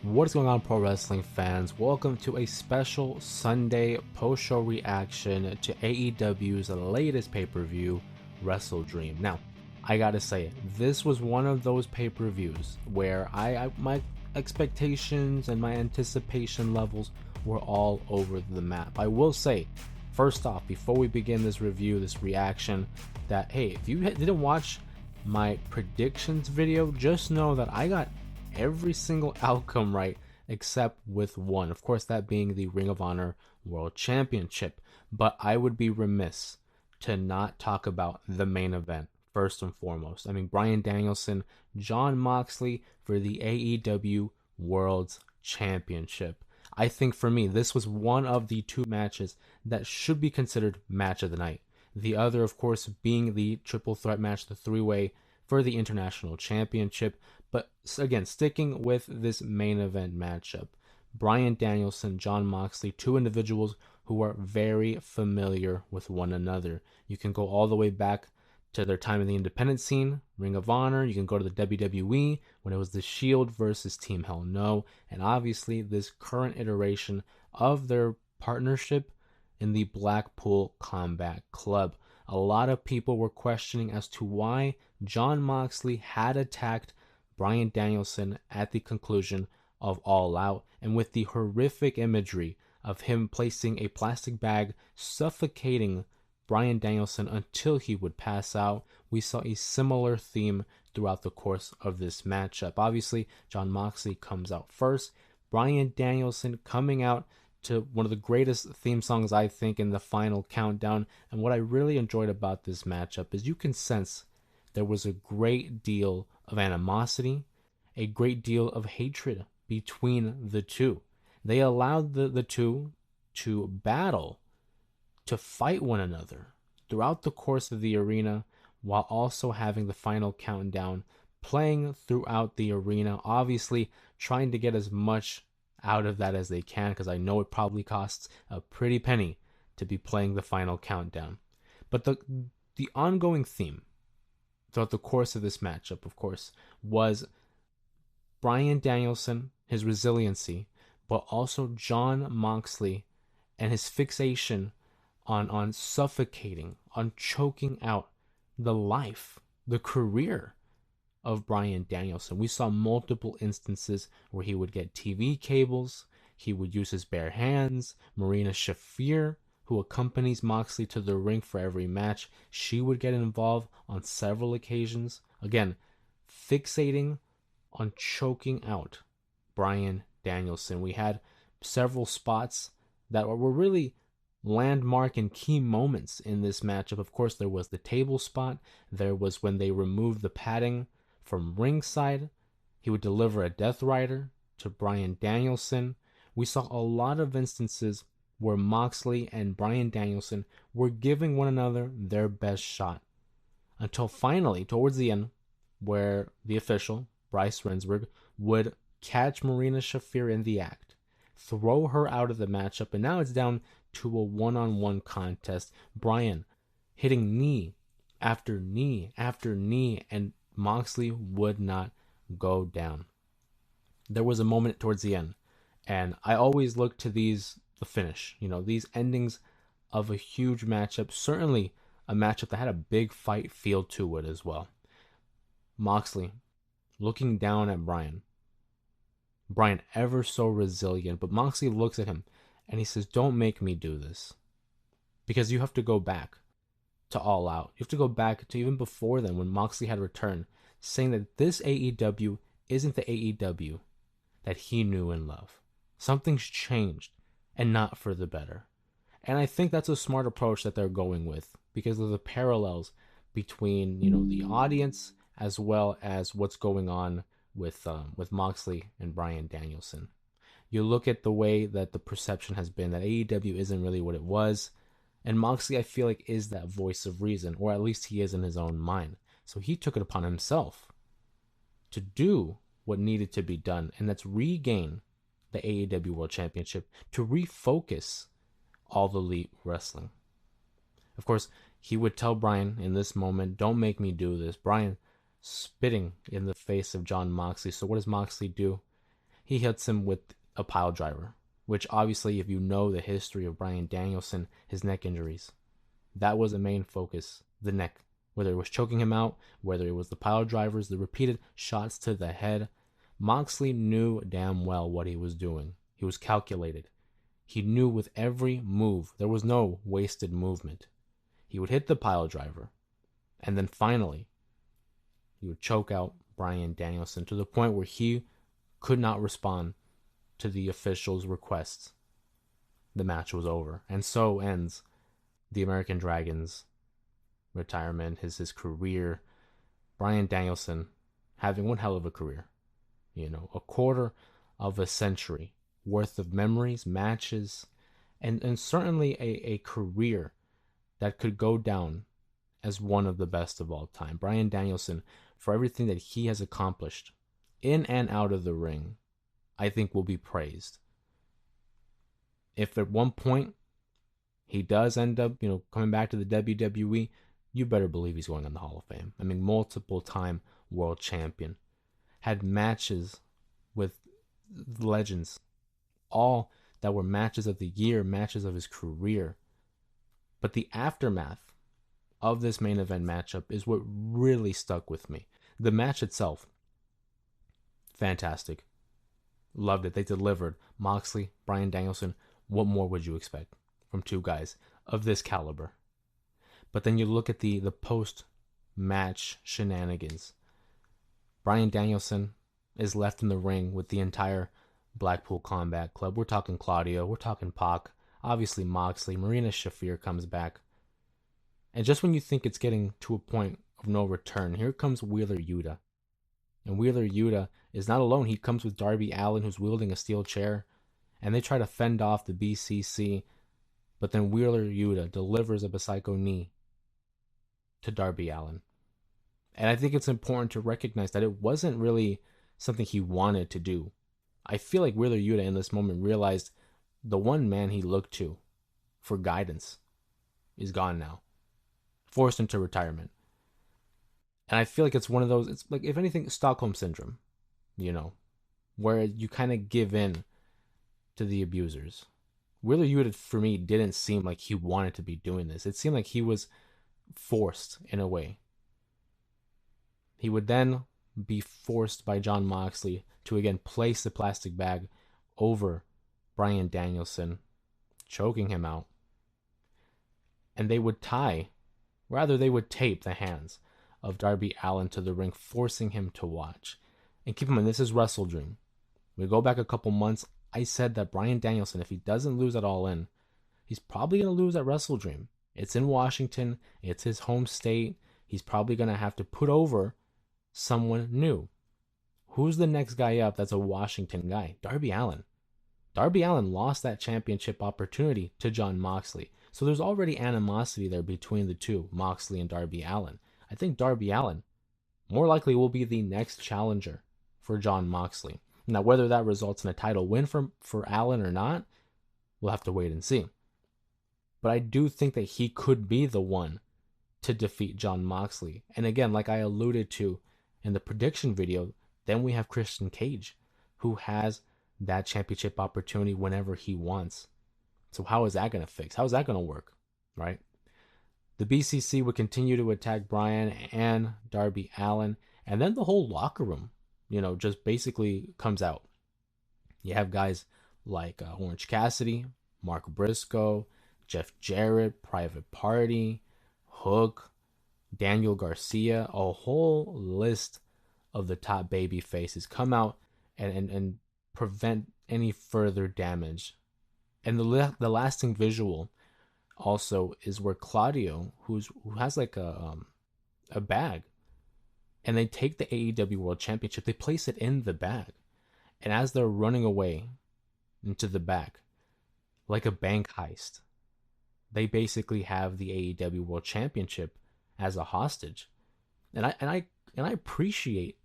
What is going on, pro wrestling fans? Welcome to a special Sunday post-show reaction to AEW's latest pay-per-view, WrestleDream. Now, I gotta say, this was one of those pay-per-views where my expectations and my anticipation levels were all over the map. I will say, first off, before we begin this review, this reaction, that hey, if you didn't watch my predictions video, just know that I got every single outcome right except with one. Of course, that being the Ring of Honor World Championship. But I would be remiss to not talk about the main event first and foremost. I mean, Bryan Danielson, Jon Moxley for the AEW World Championship. I think for me, this was one of the two matches that should be considered match of the night. The other, of course, being the triple threat match, the three-way for the International Championship. But again, sticking with this main event matchup, Bryan Danielson, Jon Moxley, two individuals who are very familiar with one another. You can go all the way back to their time in the independent scene, Ring of Honor. You can go to the WWE when it was the Shield versus Team Hell No. And obviously this current iteration of their partnership in the Blackpool Combat Club. A lot of people were questioning as to why Jon Moxley had attacked Bryan Danielson at the conclusion of All Out, and with the horrific imagery of him placing a plastic bag suffocating Bryan Danielson until he would pass out, we saw a similar theme throughout the course of this matchup. Obviously, Jon Moxley comes out first, Bryan Danielson coming out to one of the greatest theme songs, I think, in the final countdown. And what I really enjoyed about this matchup is you can sense there was a great deal of animosity, a great deal of hatred between the two. They allowed the two to battle, to fight one another throughout the course of the arena, while also having the final countdown playing throughout the arena, obviously trying to get as much out of that as they can, because I know it probably costs a pretty penny to be playing the final countdown. But the ongoing theme throughout the course of this matchup, of course, was Bryan Danielson, his resiliency, but also Jon Moxley and his fixation on suffocating, on choking out the life, the career of Bryan Danielson. We saw multiple instances where he would get TV cables, he would use his bare hands. Marina Shafir, who accompanies Moxley to the ring for every match, she would get involved on several occasions. Again, fixating on choking out Bryan Danielson. We had several spots that were really landmark and key moments in this matchup. Of course, there was the table spot. There was when they removed the padding from ringside. He would deliver a Death Rider to Bryan Danielson. We saw a lot of instances where Moxley and Bryan Danielson were giving one another their best shot. Until finally, towards the end, where the official, Bryce Rensburg, would catch Marina Shafir in the act, throw her out of the matchup, and now it's down to a one-on-one contest. Bryan hitting knee after knee after knee, and Moxley would not go down. There was a moment towards the end, and I always look to the finish, these endings of a huge matchup, certainly a matchup that had a big fight feel to it as well. Moxley looking down at Bryan ever so resilient, but Moxley looks at him and he says, "Don't make me do this," because you have to go back to All Out. You have to go back to even before then, when Moxley had returned, saying that this AEW isn't the AEW that he knew and loved. Something's changed, and not for the better. And I think that's a smart approach that they're going with, because of the parallels between the audience as well as what's going on with Moxley and Bryan Danielson. You look at the way that the perception has been that AEW isn't really what it was, and Moxley, I feel like, is that voice of reason, or at least he is in his own mind. So he took it upon himself to do what needed to be done, and that's regain the AEW World Championship, to refocus All Elite Wrestling. Of course, he would tell Bryan in this moment, "Don't make me do this." Bryan spitting in the face of Jon Moxley. So what does Moxley do? he hits him with a pile driver, which obviously, if you know the history of Bryan Danielson, his neck injuries, that was the main focus, the neck. Whether it was choking him out, whether it was the pile drivers, the repeated shots to the head, Moxley knew damn well what he was doing. He was calculated. He knew with every move, there was no wasted movement. He would hit the pile driver, and then finally, he would choke out Bryan Danielson to the point where he could not respond to the officials' requests. The match was over. And so ends the American Dragon's retirement, his career. Bryan Danielson having one hell of a career. A quarter of a century worth of memories, matches, and certainly a career that could go down as one of the best of all time. Bryan Danielson, for everything that he has accomplished in and out of the ring, I think will be praised. If at one point he does end up, coming back to the WWE, you better believe he's going in the Hall of Fame. I mean, multiple time world champion. Had matches with legends, all that were matches of the year, matches of his career. But the aftermath of this main event matchup is what really stuck with me. The match itself, fantastic. Loved it. They delivered. Moxley, Bryan Danielson, what more would you expect from two guys of this caliber? But then you look at the post-match shenanigans. Bryan Danielson is left in the ring with the entire Blackpool Combat Club. We're talking Claudio. We're talking Pac. Obviously Moxley. Marina Shafir comes back. And just when you think it's getting to a point of no return, here comes Wheeler Yuta. And Wheeler Yuta is not alone. He comes with Darby Allin, who's wielding a steel chair. And they try to fend off the BCC. But then Wheeler Yuta delivers a Psycho knee to Darby Allin. And I think it's important to recognize that it wasn't really something he wanted to do. I feel like Wheeler Yuta in this moment realized the one man he looked to for guidance is gone now. Forced into retirement. And I feel like it's one of those, it's like, if anything, Stockholm Syndrome, where you kind of give in to the abusers. Wheeler Yuta, for me, didn't seem like he wanted to be doing this. It seemed like he was forced in a way. He would then be forced by Jon Moxley to again place the plastic bag over Bryan Danielson, choking him out. And they would they would tape the hands of Darby Allin to the ring, forcing him to watch. And keep in mind, this is WrestleDream. We go back a couple months, I said that Bryan Danielson, if he doesn't lose at All In, he's probably going to lose at WrestleDream. It's in Washington. It's his home state. He's probably going to have to put over someone new. Who's the next guy up that's a Washington guy? Darby Allin. Darby Allin lost that championship opportunity to Jon Moxley. So there's already animosity there between the two, Moxley and Darby Allin. I think Darby Allin more likely will be the next challenger for Jon Moxley. Now, whether that results in a title win for Allin or not, we'll have to wait and see. But I do think that he could be the one to defeat Jon Moxley. And again, like I alluded to in the prediction video, then we have Christian Cage, who has that championship opportunity whenever he wants. So how is that going to fix? How is that going to work, right? The BCC would continue to attack Bryan and Darby Allin, and then the whole locker room, just basically comes out. You have guys like Orange Cassidy, Mark Briscoe, Jeff Jarrett, Private Party, Hook, Daniel Garcia, a whole list of the top baby faces come out and prevent any further damage. And the lasting visual also is where Claudio, who has like a bag, and they take the AEW World Championship, they place it in the bag, and as they're running away into the back, like a bank heist, they basically have the AEW World Championship as a hostage, and I appreciate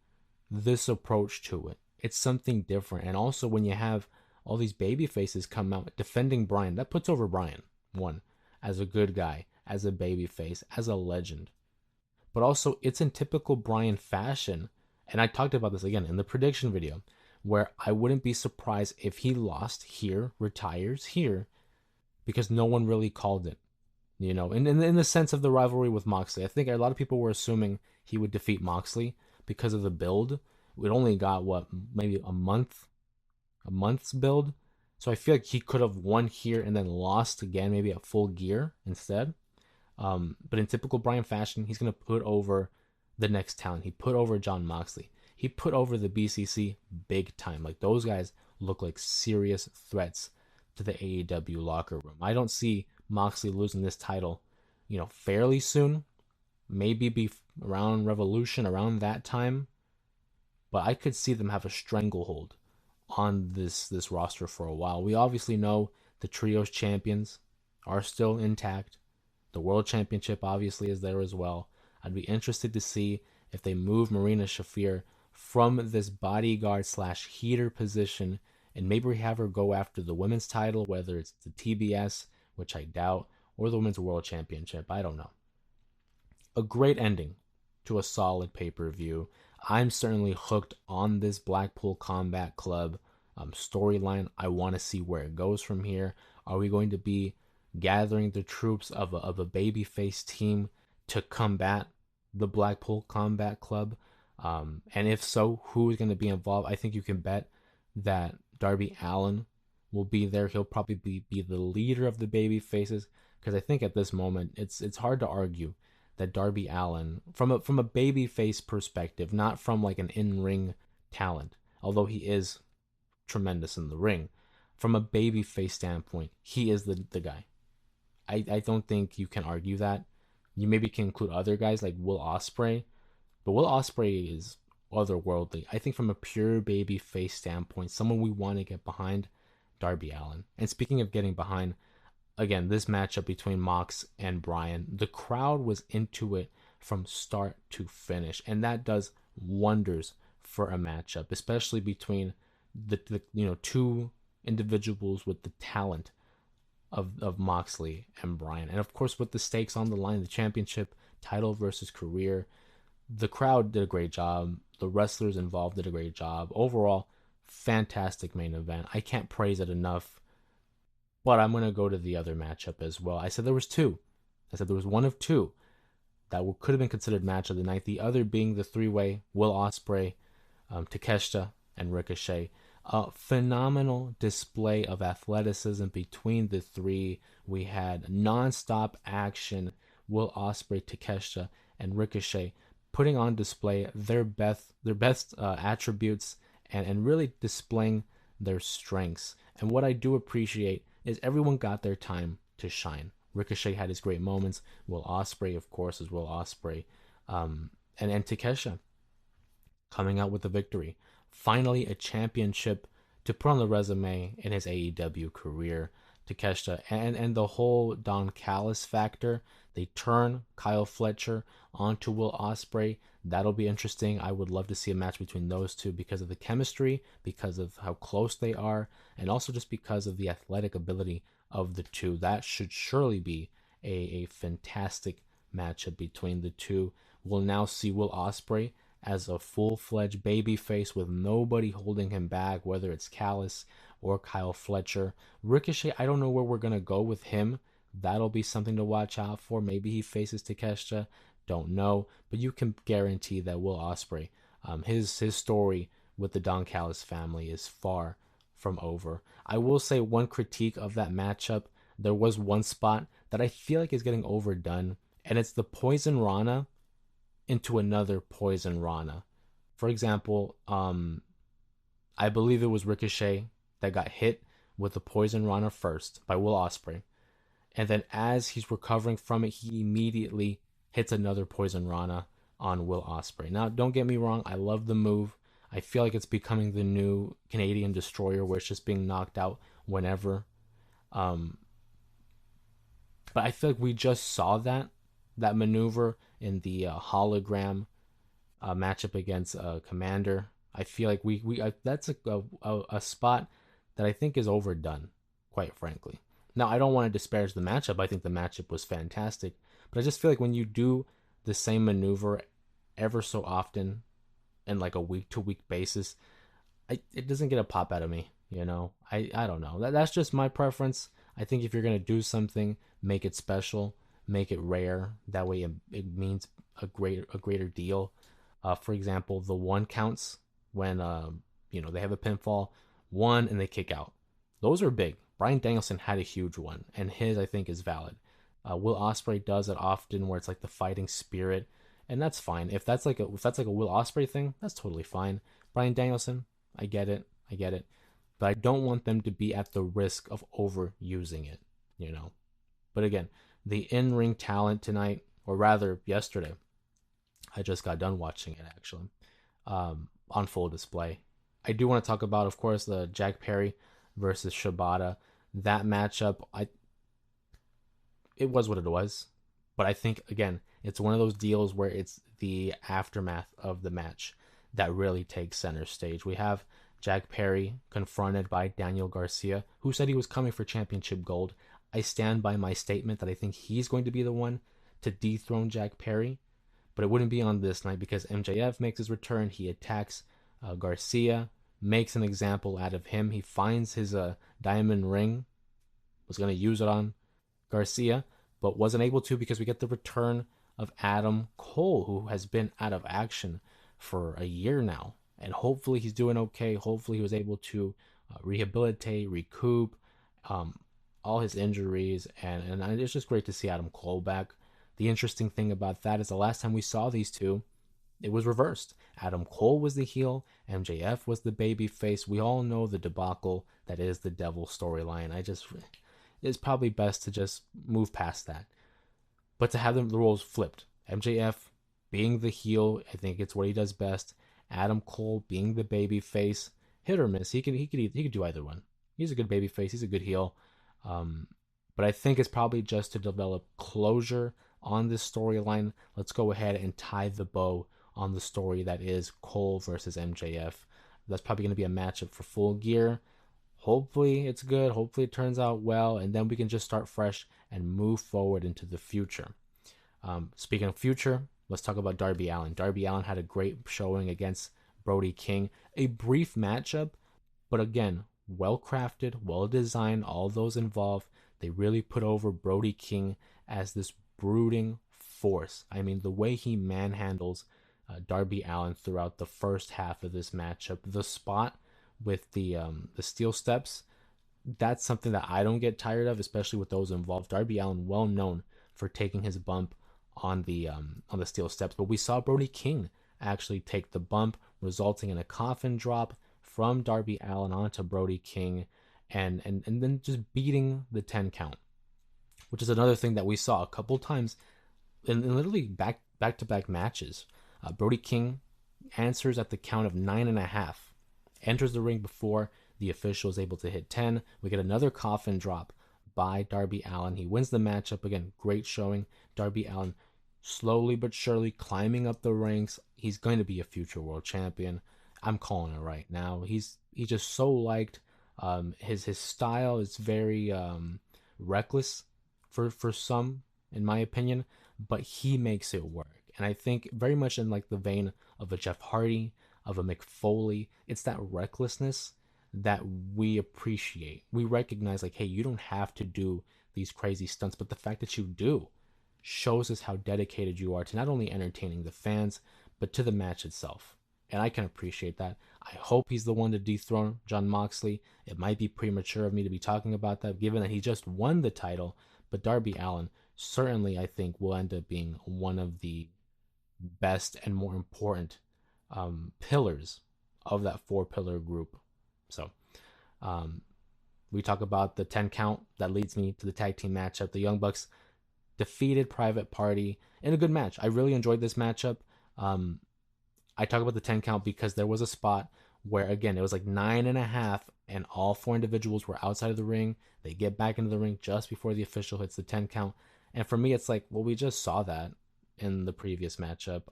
this approach to it. It's something different, and also when you have all these baby faces come out defending Bryan, that puts over Bryan, one, as a good guy, as a baby face, as a legend. But also, it's in typical Bryan fashion, and I talked about this again in the prediction video, where I wouldn't be surprised if he lost here, retires here, because no one really called it. In the sense of the rivalry with Moxley, I think a lot of people were assuming he would defeat Moxley because of the build. We only got what, maybe a month's build, so I feel like he could have won here and then lost again, maybe at Full Gear instead. But in typical Bryan fashion, he's gonna put over the next talent. He put over Jon Moxley. He put over the BCC big time. Like, those guys look like serious threats to the AEW locker room. I don't see Moxley losing this title, fairly soon. Maybe be around Revolution, around that time. But I could see them have a stranglehold on this roster for a while. We obviously know the trios champions are still intact. The World Championship obviously is there as well. I'd be interested to see if they move Marina Shafir from this bodyguard slash heater position and maybe have her go after the women's title, whether it's the TBS, which I doubt, or the Women's World Championship. I don't know. A great ending to a solid pay-per-view. I'm certainly hooked on this Blackpool Combat Club storyline. I want to see where it goes from here. Are we going to be gathering the troops of a babyface team to combat the Blackpool Combat Club? And if so, who is going to be involved? I think you can bet that Darby Allin will be there. He'll probably be the leader of the baby faces, because I think at this moment it's hard to argue that Darby Allin, from a baby face perspective, not from like an in-ring talent, although he is tremendous in the ring, from a baby face standpoint, he is the guy. I don't think you can argue that. You maybe can include other guys like Will Ospreay, but Will Ospreay is otherworldly. I think from a pure baby face standpoint, someone we want to get behind, Darby Allin. And speaking of getting behind, again, this matchup between Mox and Bryan, the crowd was into it from start to finish, and that does wonders for a matchup, especially between the two individuals with the talent of Moxley and Bryan. And of course, with the stakes on the line, the championship title versus career, the crowd did a great job. The wrestlers involved did a great job. Overall, fantastic main event. I can't praise it enough. But I'm going to go to the other matchup as well. I said there was two. I said there was one of two that could have been considered match of the night. The other being the three-way Will Ospreay, Takeshita, and Ricochet. A phenomenal display of athleticism between the three. We had non-stop action. Will Ospreay, Takeshita, and Ricochet putting on display their best attributes and really displaying their strengths. And what I do appreciate is everyone got their time to shine. Ricochet had his great moments. Will Ospreay, of course, is Will Ospreay. And Takeshita coming out with the victory. Finally, a championship to put on the resume in his AEW career. Takeshita and the whole Don Callis factor. They turn Kyle Fletcher onto Will Ospreay. That'll be interesting. I would love to see a match between those two because of the chemistry, because of how close they are, and also just because of the athletic ability of the two. That should surely be a fantastic matchup between the two. We'll now see Will Ospreay as a full-fledged babyface with nobody holding him back, whether it's Callis or Kyle Fletcher. Ricochet, I don't know where we're going to go with him. That'll be something to watch out for. Maybe he faces Takeshita. Don't know. But you can guarantee that Will Ospreay, his story with the Don Callis family is far from over. I will say one critique of that matchup. There was one spot that I feel like is getting overdone, and it's the Poison Rana into another Poison Rana. For example, I believe it was Ricochet that got hit with the Poison Rana first by Will Ospreay. And then as he's recovering from it, he immediately hits another Poison Rana on Will Ospreay. Now, don't get me wrong, I love the move. I feel like it's becoming the new Canadian Destroyer where it's just being knocked out whenever. But I feel like we just saw that maneuver in the hologram matchup against Commander. I feel like that's a spot that I think is overdone, quite frankly. Now, I don't want to disparage the matchup. I think the matchup was fantastic. But I just feel like when you do the same maneuver ever so often in like a week-to-week basis, it doesn't get a pop out of me. I don't know. That's just my preference. I think if you're gonna do something, make it special, make it rare. That way, it means a greater deal. For example, the one counts when they have a pinfall, one and they kick out. Those are big. Bryan Danielson had a huge one, and his I think is valid. Will Ospreay does it often, where it's like the fighting spirit, and that's fine. If that's like a Will Ospreay thing, that's totally fine. Bryan Danielson, I get it, I get it, but I don't want them to be at the risk of overusing it, you know. But again, the in-ring talent tonight, or rather yesterday, I just got done watching it actually, on full display. I do want to talk about, of course, the Jack Perry versus Shibata. That matchup, it was what it was. But I think again, it's one of those deals where it's the aftermath of the match that really takes center stage. We have Jack Perry confronted by Daniel Garcia, who said he was coming for championship gold. I stand by my statement that I think he's going to be the one to dethrone Jack Perry, but it wouldn't be on this night because MJF makes his return. He attacks Garcia, makes an example out of him. He finds his diamond ring, was going to use it on Garcia, but wasn't able to because we get the return of Adam Cole, who has been out of action for a year now. And hopefully he's doing okay. Hopefully he was able to rehabilitate, recoup um, all his injuries. And it's just great to see Adam Cole back. The interesting thing about that is the last time we saw these two, it was reversed. Adam Cole was the heel, MJF was the baby face. We all know the debacle that is the Devil storyline. It's probably best to just move past that. But to have the roles flipped, MJF being the heel, I think it's what he does best. Adam Cole being the baby face, hit or miss. He could do either one. He's a good baby face. He's a good heel. Um, but I think it's probably just to develop closure on this storyline. Let's go ahead and tie the bow on the story that is Cole versus MJF. That's probably going to be a matchup for Full Gear. Hopefully it's good. Hopefully it turns out well, and then we can just start fresh and move forward into the future. Speaking of future, let's talk about Darby Allin. Darby Allin had a great showing against Brody King. A brief matchup, but again, well crafted, well designed. All those involved, they really put over Brody King as this brooding force. I mean, the way he manhandles Darby Allin throughout the first half of this matchup, the spot with the steel steps, that's something that I don't get tired of, especially with those involved. Darby Allin, well known for taking his bump on the steel steps, but we saw Brody King actually take the bump, resulting in a coffin drop from Darby Allin onto Brody King, and then just beating the 10 count, which is another thing that we saw a couple times in literally back to back matches. Brody King answers at the count of 9.5, enters the ring before the official is able to hit 10. We get another coffin drop by Darby Allin. He wins the matchup. Again, great showing. Darby Allin slowly but surely climbing up the ranks. He's going to be a future world champion. I'm calling it right now. He's just so liked. His style is very reckless for some, in my opinion, but he makes it work. And I think very much in like the vein of a Jeff Hardy, of a Mick Foley, it's that recklessness that we appreciate. We recognize like, hey, you don't have to do these crazy stunts, but the fact that you do shows us how dedicated you are to not only entertaining the fans, but to the match itself. And I can appreciate that. I hope he's the one to dethrone Jon Moxley. It might be premature of me to be talking about that, given that he just won the title, but Darby Allin certainly, I think, will end up being one of the best and more important pillars of that four-pillar group. So, we talk about the 10 count. That leads me to the tag team matchup. The Young Bucks defeated Private Party in a good match. I really enjoyed this matchup. I talk about the 10 count because there was a spot where, again, it was like 9.5, and all four individuals were outside of the ring. They get back into the ring just before the official hits the 10 count. And for me, it's like, well, we just saw that in the previous matchup.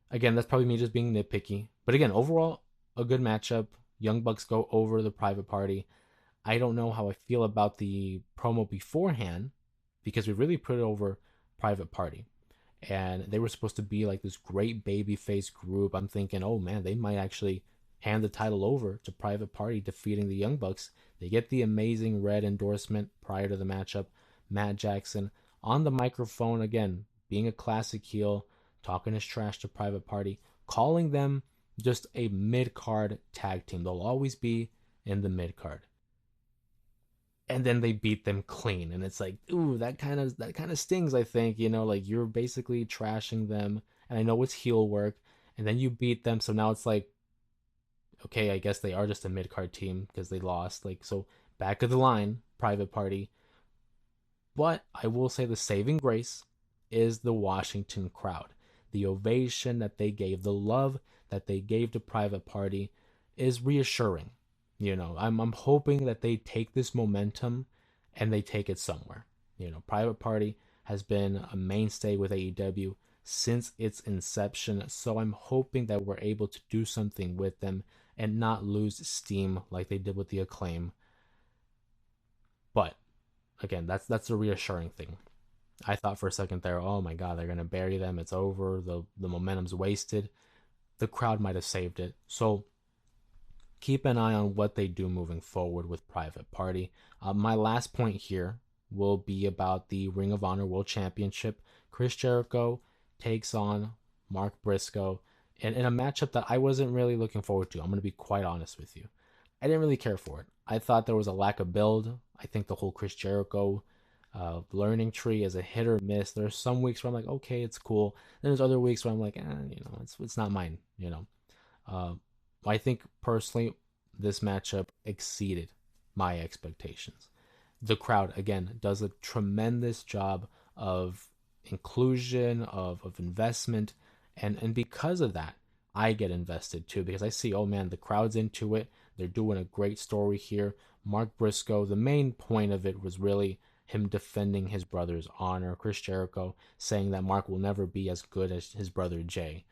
Again, that's probably me just being nitpicky. But again, overall, a good matchup. Young Bucks go over the Private Party. I don't know how I feel about the promo beforehand because we really put it over Private Party. And they were supposed to be like this great baby face group. I'm thinking, oh man, they might actually hand the title over to Private Party, defeating the Young Bucks. They get the amazing red endorsement prior to the matchup. Matt Jackson on the microphone again, being a classic heel, talking his trash to Private Party, calling them just a mid-card tag team. They'll always be in the mid-card. And then they beat them clean, and it's like, ooh, that kind of stings. I think, like, you're basically trashing them, and I know it's heel work, and then you beat them, so now it's like, okay, I guess they are just a mid-card team because they lost. Like, so back of the line, Private Party. But I will say the saving grace is the Washington crowd. The ovation that they gave, the love that they gave to Private Party is reassuring. I'm hoping that they take this momentum and they take it somewhere. Private Party has been a mainstay with AEW since its inception, so I'm hoping that we're able to do something with them and not lose steam like they did with the Acclaim. But again, that's a reassuring thing. I thought for a second there, oh my god, they're gonna bury them. It's over. The momentum's wasted. The crowd might have saved it. So keep an eye on what they do moving forward with Private Party. My last point here will be about the Ring of Honor World Championship. Chris Jericho takes on Mark Briscoe in a matchup that I wasn't really looking forward to. I'm going to be quite honest with you. I didn't really care for it. I thought there was a lack of build. I think the whole Chris Jericho learning tree is a hit or miss. There's some weeks where I'm like, okay, it's cool. Then there's other weeks where I'm like, it's not mine. I think personally, this matchup exceeded my expectations. The crowd, again, does a tremendous job of inclusion, of investment, and because of that, I get invested too, because I see, oh man, the crowd's into it. They're doing a great story here. Mark Briscoe, the main point of it was really him defending his brother's honor. Chris Jericho saying that Mark will never be as good as his brother Jay.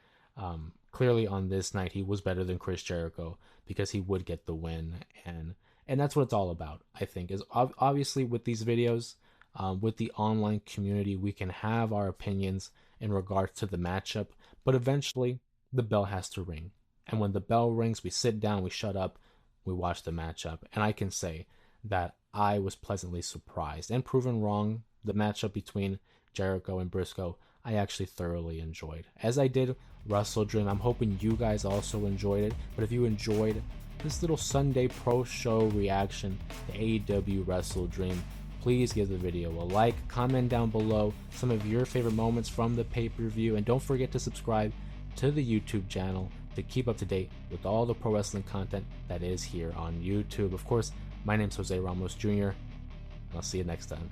Clearly on this night he was better than Chris Jericho because he would get the win, and that's what it's all about. I think is obviously with these videos, with the online community, we can have our opinions in regards to the matchup, but eventually the bell has to ring, and when the bell rings, we sit down, we shut up, we watch the matchup, and I can say that I was pleasantly surprised and proven wrong. The matchup between Jericho and Briscoe, I actually thoroughly enjoyed, as I did WrestleDream. I'm hoping you guys also enjoyed it. But if you enjoyed this little Sunday pro show reaction to AEW WrestleDream, please give the video a like, comment down below some of your favorite moments from the pay-per-view, and don't forget to subscribe to the YouTube channel to keep up to date with all the pro wrestling content that is here on YouTube. Of course, my name's Jose Ramos Jr., and I'll see you next time.